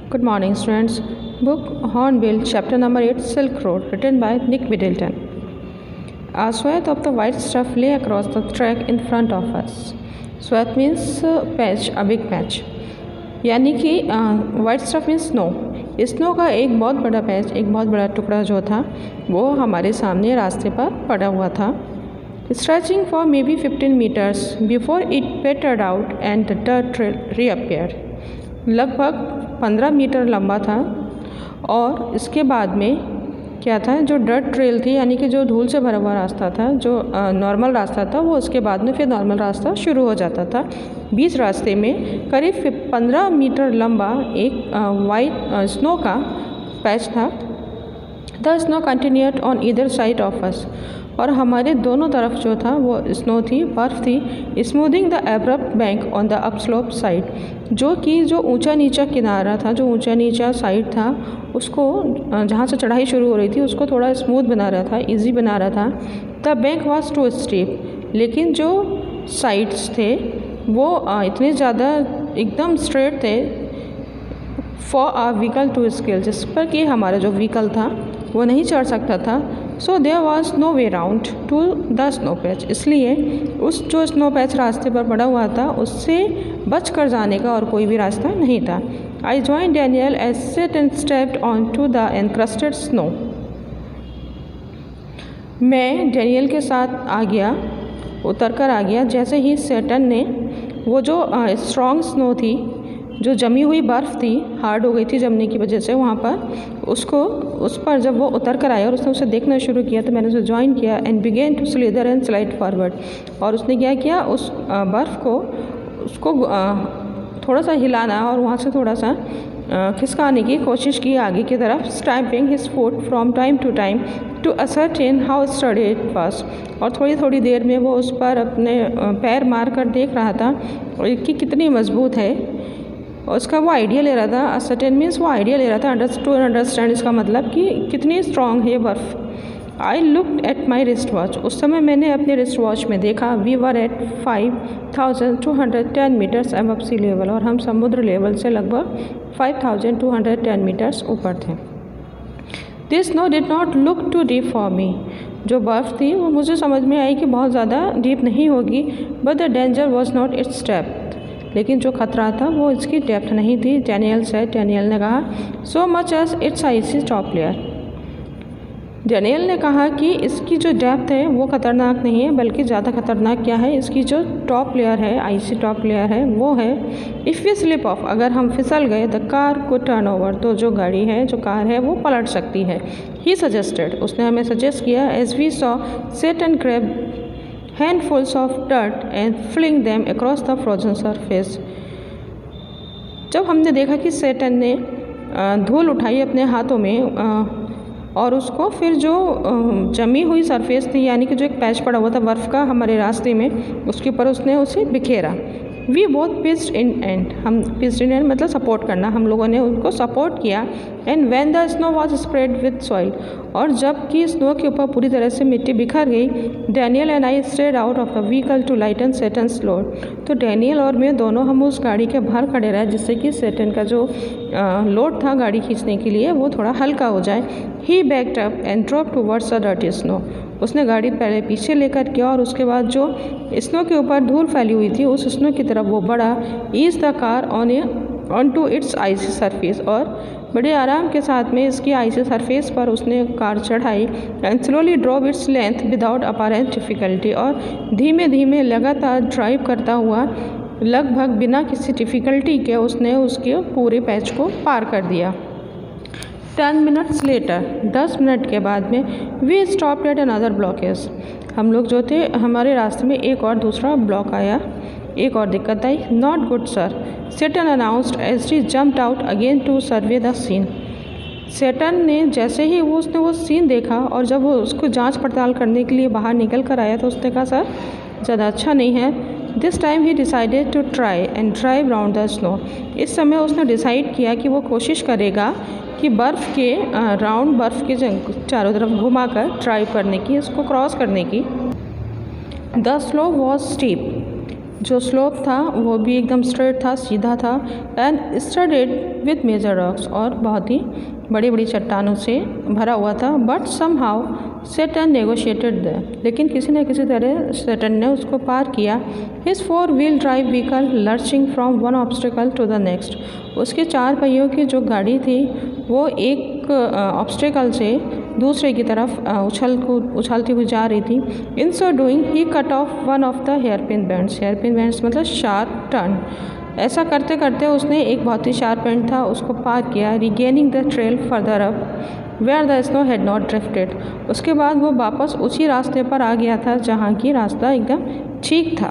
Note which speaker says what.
Speaker 1: Good morning, students. Book Hornbill, chapter number 8, Silk Road, written by Nick Middleton. A swath of the white stuff lay across the track in front of us. Swath means patch, a big patch. यानी कि white stuff means snow. Snow का एक बहुत बड़ा patch, एक बहुत बड़ा टुकड़ा जो था वो हमारे सामने रास्ते पर पड़ा हुआ था. Stretching for maybe 15 meters before it petered out and the dirt trail reappeared. लगभग 15 मीटर लंबा था और इसके बाद में क्या था, जो डर्ट ट्रेल थी यानी कि जो धूल से भरा हुआ रास्ता था, जो नॉर्मल रास्ता था, वो उसके बाद में फिर नॉर्मल रास्ता शुरू हो जाता था. बीच रास्ते में करीब 15 मीटर लंबा एक वाइट स्नो का पैच था. The snow continued on either side of us. और हमारे दोनों तरफ जो था वो स्नो थी, बर्फ़ थी. Smoothing the abrupt bank on the upslope side. जो कि जो ऊंचा नीचा किनारा था, जो ऊंचा नीचा साइड था, उसको जहाँ से चढ़ाई शुरू हो रही थी उसको थोड़ा स्मूथ बना रहा था, इजी बना रहा था. The bank was too steep. लेकिन जो साइड्स थे वो इतने ज़्यादा एकदम स्ट्रेट थे for a vehicle to scale, जिस पर कि हमारा जो व्हीकल था वो नहीं चढ़ सकता था. So there was no way round to the snow patch. इसलिए उस जो स्नो पैच रास्ते पर पड़ा हुआ था उससे बच कर जाने का और कोई भी रास्ता नहीं था. I join Daniel as set and stepped on to the encrusted snow. मैं डैनियल के साथ आ गया, उतर कर आ गया. जैसे ही सेटन ने वो जो स्ट्रॉन्ग स्नो थी, जो जमी हुई बर्फ़ थी, हार्ड हो गई थी जमने की वजह से वहाँ पर, उसको उस पर जब वो उतर कर आया और उसने उसे देखना शुरू किया तो मैंने उसे ज्वाइन किया. And begin to slither and slide forward. और उसने क्या किया, उस बर्फ़ को उसको थोड़ा सा हिलाना और वहाँ से थोड़ा सा खिसकाने की कोशिश की आगे की तरफ. Stamping his foot from time to time to ascertain how steady it was. और थोड़ी थोड़ी देर में वो उस पर अपने पैर मार कर देख रहा था कि कितनी मजबूत है. और उसका वो आइडिया ले रहा था. असर्टेन मीन्स वो आइडिया ले रहा था. टू अंडरस्टैंड इसका मतलब कि कितनी स्ट्रॉन्ग है बर्फ़. I looked at my wrist watch. उस समय मैंने अपने रिस्ट वॉच में देखा. We were at 5210 metres above sea level. और हम समुद्र लेवल से लगभग 5210 मीटर्स ऊपर थे. This snow did not look too deep for me. जो बर्फ़ थी वो मुझे समझ में आई कि बहुत ज़्यादा डीप नहीं होगी. But the danger was not it's depth. लेकिन जो खतरा था वो इसकी डेप्थ नहीं थी. डैनियल ने कहा so much as it's icy top layer. Daniel ने कहा कि इसकी जो डेप्थ है वो ख़तरनाक नहीं है, बल्कि ज़्यादा ख़तरनाक क्या है, इसकी जो टॉप लेयर है, आइसी टॉप लेयर है, वो है इफ़ वी स्लिप ऑफ. अगर हम फिसल गए द कार को टर्न ओवर. तो जो गाड़ी है, जो कार है, वो पलट सकती है. He suggested. उसने हमें सजेस्ट किया. As we saw set and grab handfuls of dirt and fling them across the frozen surface. जब हमने देखा कि सेटन ने धूल उठाई अपने हाथों में और उसको फिर जो जमी हुई सरफेस थी, यानी कि जो एक पैच पड़ा हुआ था बर्फ़ का हमारे रास्ते में, उसके ऊपर उसने उसे बिखेरा. We both pitched in and. हम पिच्ड इन एंड मतलब सपोर्ट करना, हम लोगों ने उनको सपोर्ट किया. And when the snow was spread with soil. और जब कि स्नो के ऊपर पूरी तरह से मिट्टी बिखर गई, Daniel and I stayed out of the vehicle to lighten Satan's load. तो डैनियल और मैं दोनों हम उस गाड़ी के बाहर खड़े रहे जिससे कि सेटन का जो लोड था गाड़ी खींचने के लिए वो थोड़ा हल्का हो जाए. He backed up and drop towards the dirty snow. उसने गाड़ी पहले पीछे लेकर किया और उसके बाद जो स्नो के ऊपर धूल फैली हुई थी उस स्नो की तरफ वो बढ़ा. Ease the car onto its icy surface. और बड़े आराम के साथ में इसकी आइसी सरफेस पर उसने कार चढ़ाई. And slowly drop its length without apparent difficulty. और धीमे धीमे लगातार ड्राइव करता हुआ लगभग बिना किसी डिफ़िकल्टी के उसने उसके पूरे पैच को पार कर दिया. 10 मिनट्स लेटर. 10 मिनट के बाद में we stopped at another blockage. हम लोग जो थे, हमारे रास्ते में एक और दूसरा ब्लॉक आया, एक और दिक्कत आई. Not good sir, Seton announced as he jumped out again to survey the scene. Seton ने जैसे ही उसने वो सीन देखा और जब वो उसको जांच पड़ताल करने के लिए बाहर निकल कर आया तो उसने कहा सर ज़्यादा अच्छा नहीं है. This time he decided to try and drive round the snow. इस समय उसने डिसाइड किया कि वो कोशिश करेगा कि बर्फ़ के राउंड, बर्फ़ के चारों तरफ घुमाकर ड्राइव करने की, इसको क्रॉस करने की. The slope was steep. जो स्लोप था वो भी एकदम स्ट्रेट था, सीधा था। And studded with major rocks, और बहुत ही बड़ी बड़ी चट्टानों से भरा हुआ था। But somehow Saturn negotiated the, लेकिन किसी न किसी तरह सैटर्न ने उसको पार किया। His 4 wheel drive vehicle lurching from one obstacle to the next, उसके 4 पहियों की जो गाड़ी थी वो एक ऑब्स्टिकल से दूसरे की तरफ उछलती हुई जा रही थी। In so doing he cut off one of the hairpin bends, hairpin bends मतलब शार्प टर्न। ऐसा करते करते उसने एक बहुत ही शार्प एंड था उसको पार किया। Regaining the trail further up where the snow had not drifted, उसके बाद वो वापस उसी रास्ते पर आ गया था जहाँ की रास्ता एकदम ठीक था।